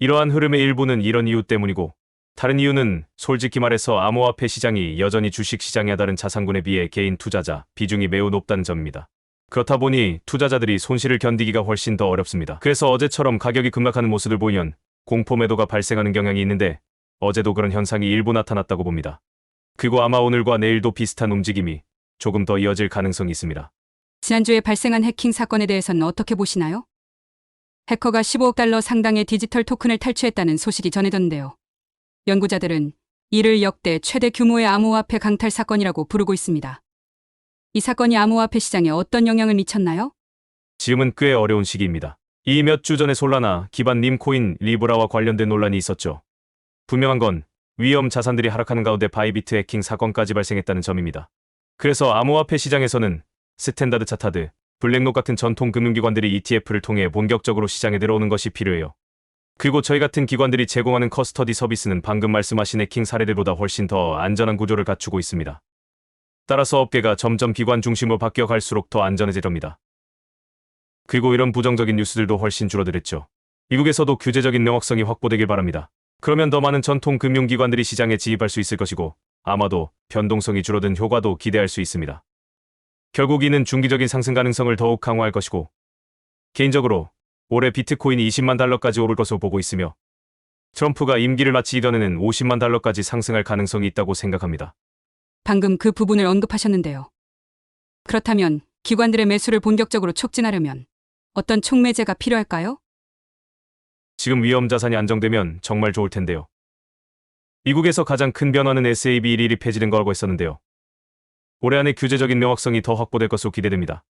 B: 이러한 흐름의 일부는 이런 이유 때문이고 다른 이유는 솔직히 말해서 암호화폐 시장이 여전히 주식 시장에 다른 자산군에 비해 개인 투자자 비중이 매우 높다는 점입니다. 그렇다 보니 투자자들이 손실을 견디기가 훨씬 더 어렵습니다. 그래서 어제처럼 가격이 급락하는 모습을 보이면 공포 매도가 발생하는 경향이 있는데 어제도 그런 현상이 일부 나타났다고 봅니다. 그리고 아마 오늘과 내일도 비슷한 움직임이 조금 더 이어질 가능성이 있습니다.
C: 지난주에 발생한 해킹 사건에 대해서는 어떻게 보시나요? 해커가 15억 달러 상당의 디지털 토큰을 탈취했다는 소식이 전해졌는데요. 연구자들은 이를 역대 최대 규모의 암호화폐 강탈 사건이라고 부르고 있습니다. 이 사건이 암호화폐 시장에 어떤 영향을 미쳤나요?
B: 지금은 꽤 어려운 시기입니다. 이 몇 주 전에 솔라나 기반 밈코인 리브라와 관련된 논란이 있었죠. 분명한 건 위험 자산들이 하락하는 가운데 바이비트 해킹 사건까지 발생했다는 점입니다. 그래서 암호화폐 시장에서는 스탠다드 차타드, 블랙록 같은 전통 금융기관들이 ETF를 통해 본격적으로 시장에 들어오는 것이 필요해요. 그리고 저희 같은 기관들이 제공하는 커스터디 서비스는 방금 말씀하신 해킹 사례들보다 훨씬 더 안전한 구조를 갖추고 있습니다. 따라서 업계가 점점 기관 중심으로 바뀌어 갈수록 더 안전해질 겁니다. 그리고 이런 부정적인 뉴스들도 훨씬 줄어들었죠. 미국에서도 규제적인 명확성이 확보되길 바랍니다. 그러면 더 많은 전통 금융기관들이 시장에 진입할 수 있을 것이고 아마도 변동성이 줄어든 효과도 기대할 수 있습니다. 결국 이는 중기적인 상승 가능성을 더욱 강화할 것이고 개인적으로 올해 비트코인이 20만 달러까지 오를 것으로 보고 있으며 트럼프가 임기를 마치기 전에는 50만 달러까지 상승할 가능성이 있다고 생각합니다.
C: 방금 그 부분을 언급하셨는데요. 그렇다면 기관들의 매수를 본격적으로 촉진하려면 어떤 촉매제가 필요할까요?
B: 지금 위험 자산이 안정되면 정말 좋을 텐데요. 미국에서 가장 큰 변화는 SAB 1일이 폐지된 거라고 했었는데요. 올해 안에 규제적인 명확성이 더 확보될 것으로 기대됩니다.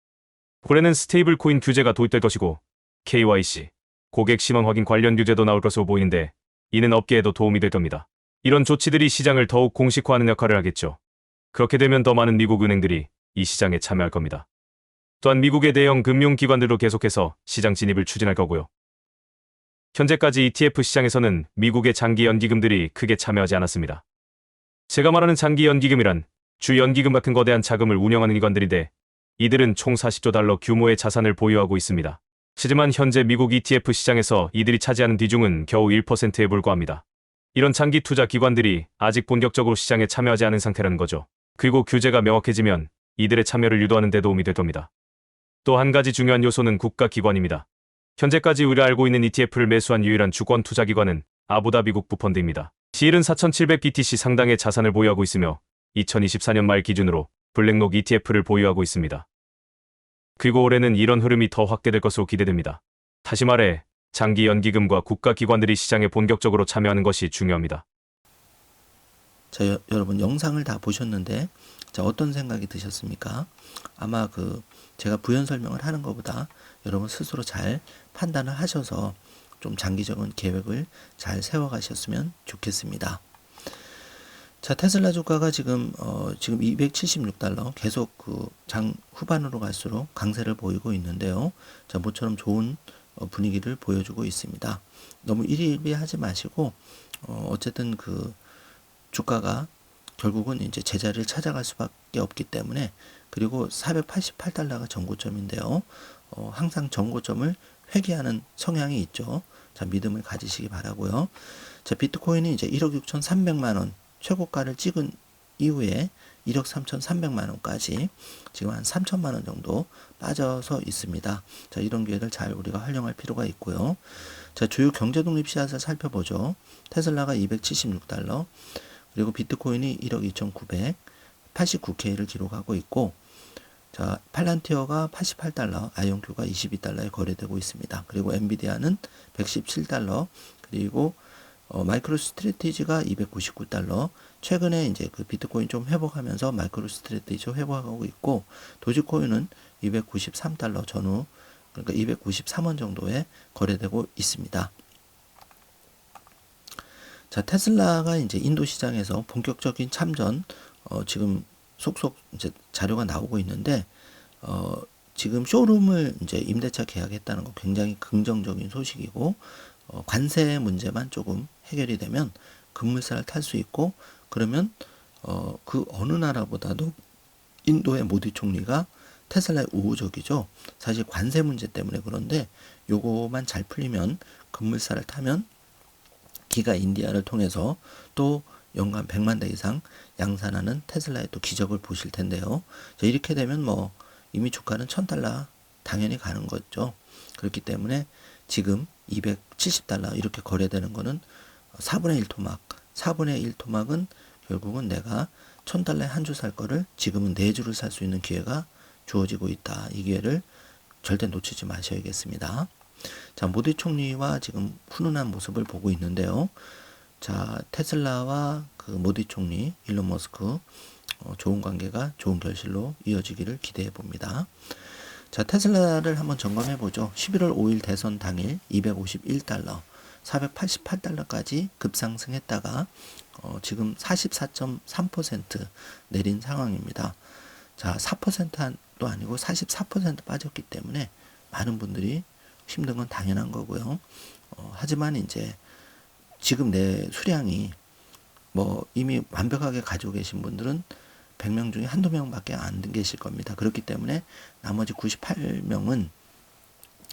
B: 올해는 스테이블 코인 규제가 도입될 것이고 KYC, 고객 신원 확인 관련 규제도 나올 것으로 보이는데 이는 업계에도 도움이 될 겁니다. 이런 조치들이 시장을 더욱 공식화하는 역할을 하겠죠. 그렇게 되면 더 많은 미국 은행들이 이 시장에 참여할 겁니다. 또한 미국의 대형 금융기관들도 계속해서 시장 진입을 추진할 거고요. 현재까지 ETF 시장에서는 미국의 장기 연기금들이 크게 참여하지 않았습니다. 제가 말하는 장기 연기금이란 주 연기금 같은 거대한 자금을 운영하는 기관들인데 이들은 총 40조 달러 규모의 자산을 보유하고 있습니다. 하지만 현재 미국 ETF 시장에서 이들이 차지하는 비중은 겨우 1%에 불과합니다. 이런 장기 투자 기관들이 아직 본격적으로 시장에 참여하지 않은 상태라는 거죠. 그리고 규제가 명확해지면 이들의 참여를 유도하는 데 도움이 될 겁니다. 또 한 가지 중요한 요소는 국가기관입니다. 현재까지 우리가 알고 있는 ETF를 매수한 유일한 주권 투자기관은 아부다비 국부펀드입니다. 시일은 4,700BTC 상당의 자산을 보유하고 있으며 2024년 말 기준으로 블랙록 ETF를 보유하고 있습니다. 그리고 올해는 이런 흐름이 더 확대될 것으로 기대됩니다. 다시 말해, 장기 연기금과 국가기관들이 시장에 본격적으로 참여하는 것이 중요합니다.
A: 자, 여러분 영상을 다 보셨는데 자, 어떤 생각이 드셨습니까? 아마 제가 부연 설명을 하는 것보다 여러분 스스로 잘 판단을 하셔서 좀 장기적인 계획을 잘 세워 가셨으면 좋겠습니다. 자, 테슬라 주가가 지금 276달러 계속 장 후반으로 갈수록 강세를 보이고 있는데요. 자, 모처럼 좋은 분위기를 보여주고 있습니다. 너무 일희일비하지 마시고 어쨌든 주가가 결국은 이제 제자리를 찾아갈 수밖에 없기 때문에, 그리고 488달러가 전고점인데요. 항상 전고점을 회귀하는 성향이 있죠. 자, 믿음을 가지시기 바라고요. 자, 비트코인이 이제 1억 6,300만 원 최고가를 찍은 이후에 1억 3,300만 원까지 지금 한 3천만 원 정도 빠져서 있습니다. 자, 이런 기회를 잘 우리가 활용할 필요가 있고요. 자, 주요 경제독립 씨앗을 살펴보죠. 테슬라가 276달러, 그리고 비트코인이 1억 2,989K를 기록하고 있고, 자, 팔란티어가 88달러, 아이온큐가 22달러에 거래되고 있습니다. 그리고 엔비디아는 117달러, 그리고 마이크로 스트래티지가 299달러. 최근에 이제 비트코인 좀 회복하면서 마이크로 스트래티지 회복하고 있고, 도지코인은 293달러 전후, 그러니까 293원 정도에 거래되고 있습니다. 자, 테슬라가 이제 인도 시장에서 본격적인 참전, 지금 속속 이제 자료가 나오고 있는데, 지금 쇼룸을 이제 임대차 계약했다는 거 굉장히 긍정적인 소식이고, 관세 문제만 조금 해결이 되면 급물살을 탈 수 있고, 그러면 그 어느 나라보다도 인도의 모디 총리가 테슬라에 우호적이죠. 사실 관세 문제 때문에 그런데 요거만 잘 풀리면, 급물살을 타면 기가 인디아를 통해서 또 연간 100만 대 이상 양산하는 테슬라의 또 기적을 보실 텐데요. 자, 이렇게 되면 이미 주가는 $1,000 당연히 가는 거죠. 그렇기 때문에 지금 270달러 이렇게 거래되는 거는 4분의 1 토막, 4분의 1 토막은 결국은 내가 $1,000에 한 주 살 거를 지금은 4주를 살 수 있는 기회가 주어지고 있다. 이 기회를 절대 놓치지 마셔야겠습니다. 자, 모디 총리와 지금 훈훈한 모습을 보고 있는데요. 자, 테슬라와 모디 총리, 일론 머스크, 좋은 관계가 좋은 결실로 이어지기를 기대해 봅니다. 자, 테슬라를 한번 점검해 보죠. 11월 5일 대선 당일 251달러, 488달러까지 급상승했다가 지금 44.3% 내린 상황입니다. 자, 4%도 아니고 44% 빠졌기 때문에 많은 분들이 힘든 건 당연한 거고요. 하지만 이제 지금 내 수량이 이미 완벽하게 가지고 계신 분들은 100명 중에 한두 명밖에 안 계실 겁니다. 그렇기 때문에 나머지 98명은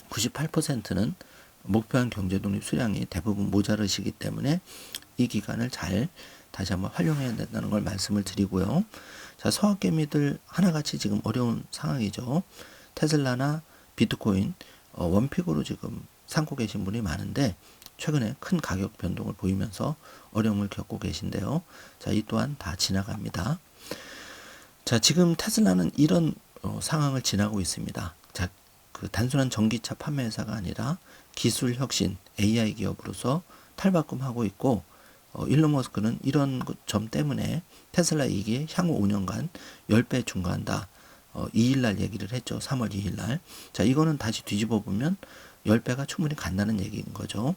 A: 98%는 목표한 경제독립 수량이 대부분 모자르시기 때문에 이 기간을 잘 다시 한번 활용해야 된다는 걸 말씀을 드리고요. 자, 서학개미들 하나같이 지금 어려운 상황이죠. 테슬라나 비트코인 원픽으로 지금 삼고 계신 분이 많은데 최근에 큰 가격 변동을 보이면서 어려움을 겪고 계신데요. 자, 이 또한 다 지나갑니다. 자, 지금 테슬라는 이런 상황을 지나고 있습니다. 자, 단순한 전기차 판매 회사가 아니라 기술 혁신, AI 기업으로서 탈바꿈하고 있고, 일론 머스크는 이런 점 때문에 테슬라 이익이 향후 5년간 10배 증가한다. 2일날 얘기를 했죠. 3월 2일날. 자, 이거는 다시 뒤집어 보면 10배가 충분히 간다는 얘기인 거죠.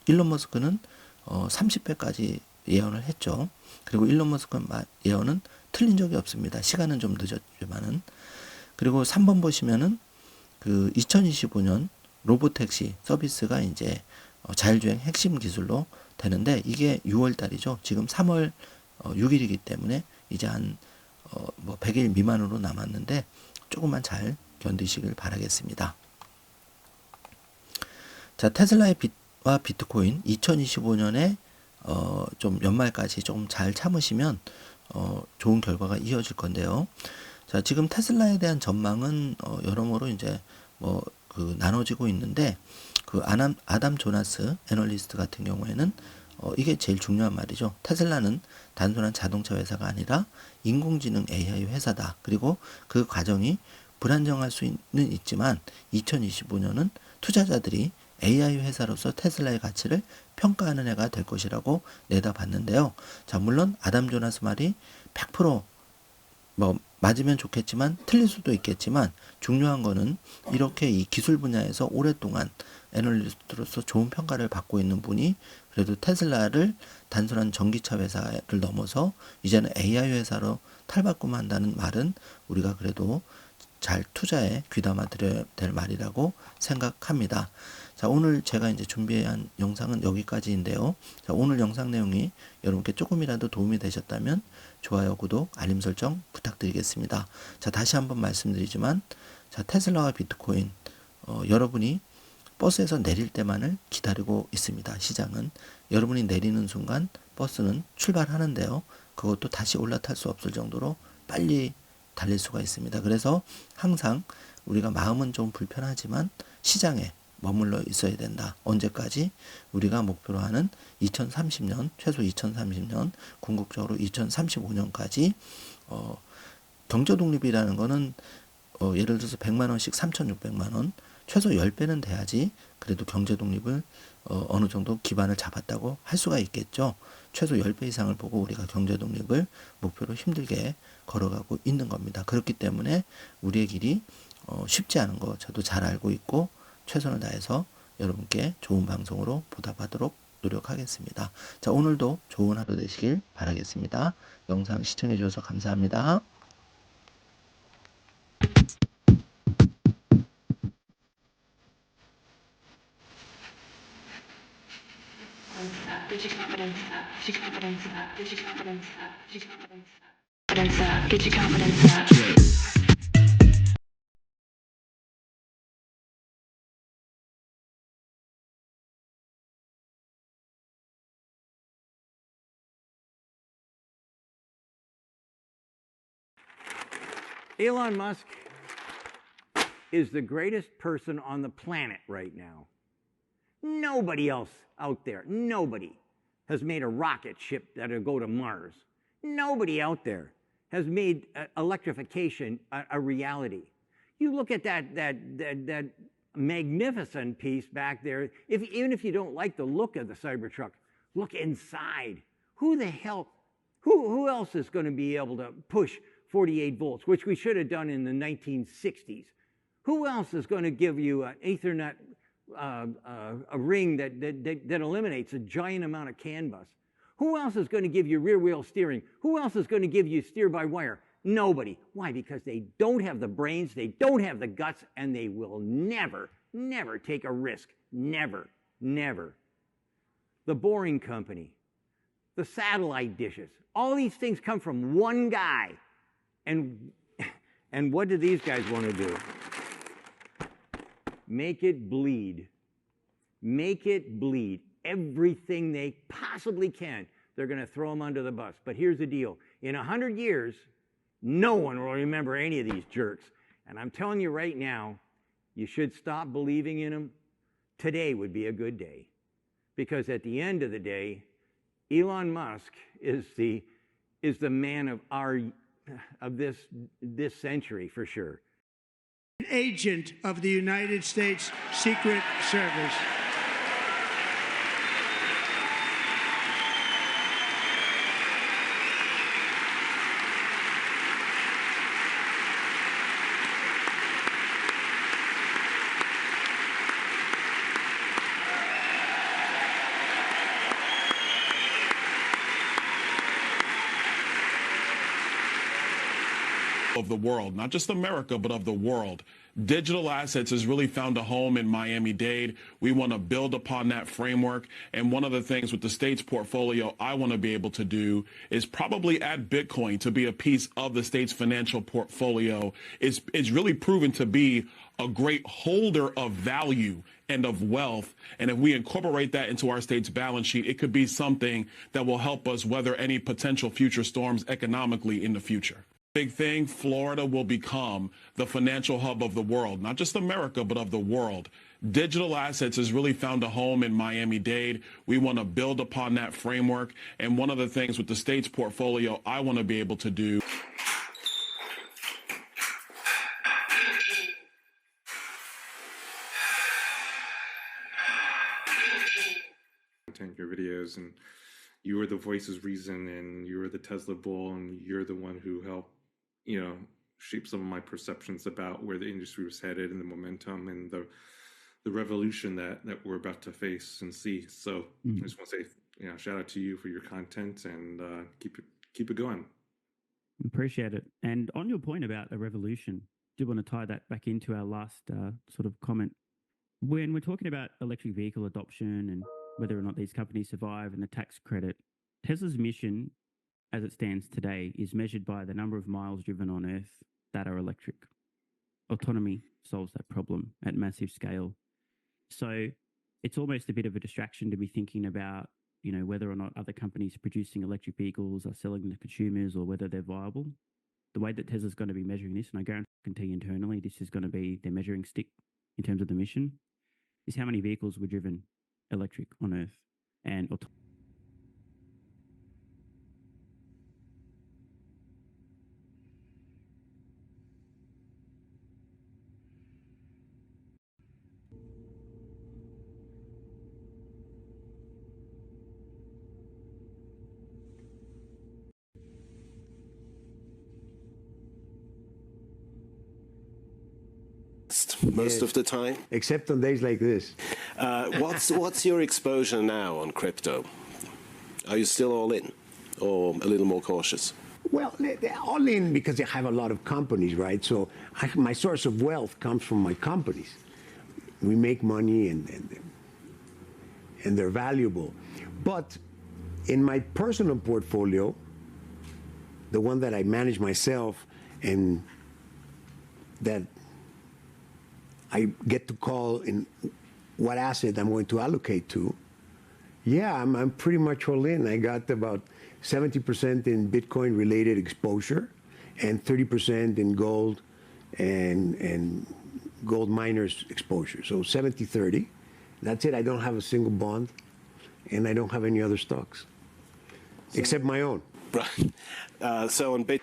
A: 일론 머스크는 30배까지 예언을 했죠. 그리고 일론 머스크 예언은 틀린 적이 없습니다. 시간은 좀 늦었지만은. 그리고 3번 보시면은 2025년 로보택시 서비스가 이제 자율주행 핵심 기술로 되는데 이게 6월 달이죠. 지금 3월 6일이기 때문에 이제 한 100일 미만으로 남았는데 조금만 잘 견디시길 바라겠습니다. 자, 테슬라의 와 비트코인 2025년에 좀 연말까지 좀 잘 참으시면 좋은 결과가 이어질 건데요. 자, 지금 테슬라에 대한 전망은 여러모로 이제 나눠지고 있는데 아담 조나스 애널리스트 같은 경우에는 이게 제일 중요한 말이죠. 테슬라는 단순한 자동차 회사가 아니라 인공지능 AI 회사다. 그리고 그 과정이 불안정할 수는 있지만 2025년은 투자자들이 AI 회사로서 테슬라의 가치를 평가하는 해가 될 것이라고 내다봤는데요. 자, 물론 아담 조나스 말이 100% 맞으면 좋겠지만 틀릴 수도 있겠지만 중요한 거는 이렇게 이 기술 분야에서 오랫동안 애널리스트로서 좋은 평가를 받고 있는 분이 그래도 테슬라를 단순한 전기차 회사를 넘어서 이제는 AI 회사로 탈바꿈한다는 말은 우리가 그래도 잘 투자에 귀담아 드려야 될 말이라고 생각합니다. 자, 오늘 제가 이제 준비한 영상은 여기까지인데요. 자, 오늘 영상 내용이 여러분께 조금이라도 도움이 되셨다면 좋아요, 구독, 알림 설정 부탁드리겠습니다. 자, 다시 한번 말씀드리지만, 자, 테슬라와 비트코인, 여러분이 버스에서 내릴 때만을 기다리고 있습니다. 시장은. 여러분이 내리는 순간 버스는 출발하는데요. 그것도 다시 올라탈 수 없을 정도로 빨리 달릴 수가 있습니다. 그래서 항상 우리가 마음은 좀 불편하지만 시장에 머물러 있어야 된다. 언제까지? 우리가 목표로 하는 2030년, 최소 2030년, 궁극적으로 2035년까지 경제 독립이라는 거는 예를 들어서 100만 원씩 3,600만 원, 최소 10배는 돼야지 그래도 경제 독립을 어느 정도 기반을 잡았다고 할 수가 있겠죠. 최소 10배 이상을 보고 우리가 경제 독립을 목표로 힘들게 걸어가고 있는 겁니다. 그렇기 때문에 우리의 길이 쉽지 않은 거 저도 잘 알고 있고 최선을 다해서 여러분께 좋은 방송으로 보답하도록 노력하겠습니다. 자, 오늘도 좋은 하루 되시길 바라겠습니다. 영상 시청해 주셔서 감사합니다.
D: Get your confidence up.
E: Elon Musk is the greatest person on the planet right now. Nobody else out there, nobody has made a rocket ship that'll go to Mars. Nobody out there has made electrification a reality. You look at that magnificent piece back there, even if you don't like the look of the Cybertruck, look inside. Who the hell, who else is going to be able to push 48 volts, which we should have done in the 1960s? Who else is going to give you an Ethernet a ring that eliminates a giant amount of CAN bus? Who else is going to give you rear wheel steering? Who else is going to give you steer by wire? Nobody. Why? Because they don't have the brains, they don't have the guts, and they will never, never take a risk. Never, never. The Boring Company, the satellite dishes, all these things come from one guy. And what do these guys want to do? Make it bleed. Make it bleed. Everything they possibly can, they're going to throw them under the bus. But here's the deal. In 100 years, no one will remember any of these jerks. And I'm telling you right now, you should stop believing in them. Today would be a good day. Because at the end of the day, Elon Musk is the man of this century for sure.
F: An agent of the United States Secret Service.
G: Of the world, not just America, but of the world. Digital assets has really found a home in Miami-Dade. We want to build upon that framework. And one of the things with the state's portfolio I want to be able to do is probably add Bitcoin to be a piece of the state's financial portfolio. It's really proven to be a great holder of value and of wealth. And if we incorporate that into our state's balance sheet, it could be something that will help us weather any potential future storms economically in the future. Big thing, Florida will become the financial hub of the world, not just America, but of the world. Digital assets has really found a home in Miami-Dade. We want to build upon that framework. And one of the things with the state's portfolio, I want to be able to do.
H: Your videos, and you were the voice of reason, and you were the Tesla bull, and you're the one who helped, shape some of my perceptions about where the industry was headed and the momentum and the revolution that we're about to face and see. So I just want to say, shout out to you for your content, and keep it going.
I: Appreciate it. And on your point about a revolution, do want to tie that back into our last sort of comment. When we're talking about electric vehicle adoption and whether or not these companies survive and the tax credit, Tesla's mission as it stands today is measured by the number of miles driven on Earth that are electric. Autonomy solves that problem at massive scale. So it's almost a bit of a distraction to be thinking about, whether or not other companies producing electric vehicles are selling them to consumers or whether they're viable. The way that Tesla's going to be measuring this, and I guarantee internally this is going to be their measuring stick in terms of the mission, is how many vehicles were driven electric on Earth and
J: most of the time,
K: except on days like this.
J: What's your exposure now on crypto? Are you still all in, or a little more cautious?
K: Well, they're all in because I have a lot of companies, right? So my source of wealth comes from my companies. We make money and they're valuable. But in my personal portfolio, the one that I manage myself and that I get to call in what asset I'm going to allocate to, I'm pretty much all in. I got about 70% in Bitcoin related exposure and 30% in gold and gold miners exposure. So 70-30. That's it. I don't have a single bond and I don't have any other stocks except my own.
J: Right. So on Bitcoin.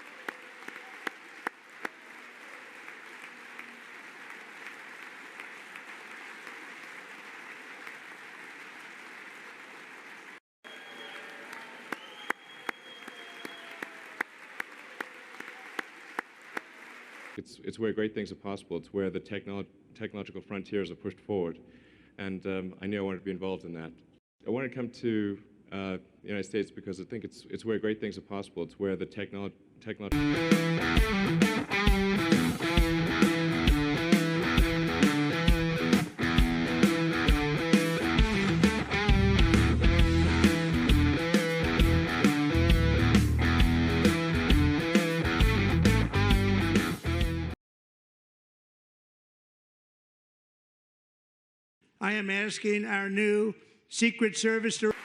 L: It's where great things are possible. It's where the technological frontiers are pushed forward. And I knew I wanted to be involved in that. I wanted to come to the United States because I think it's where great things are possible. It's where the technological...
F: I am asking our new Secret Service Director.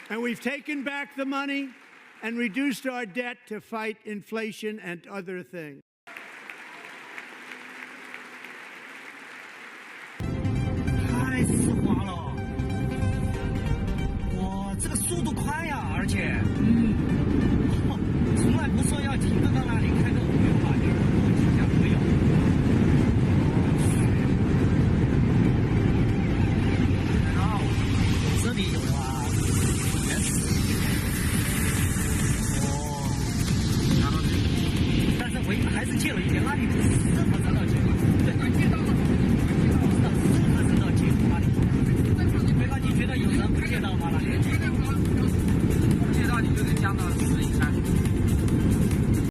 F: And we've taken back the money and reduced our debt to fight inflation and other things.
M: 太丝滑了，哇，这个速度快呀，而且，从来不说要停到那里开个5元8点，我心想没有。然后这里有啊，原始，然后但是还是借了一点，那里不是任何人的借吗？对，借到了。 没关系，觉得有人不借到吗？借到你就得降到10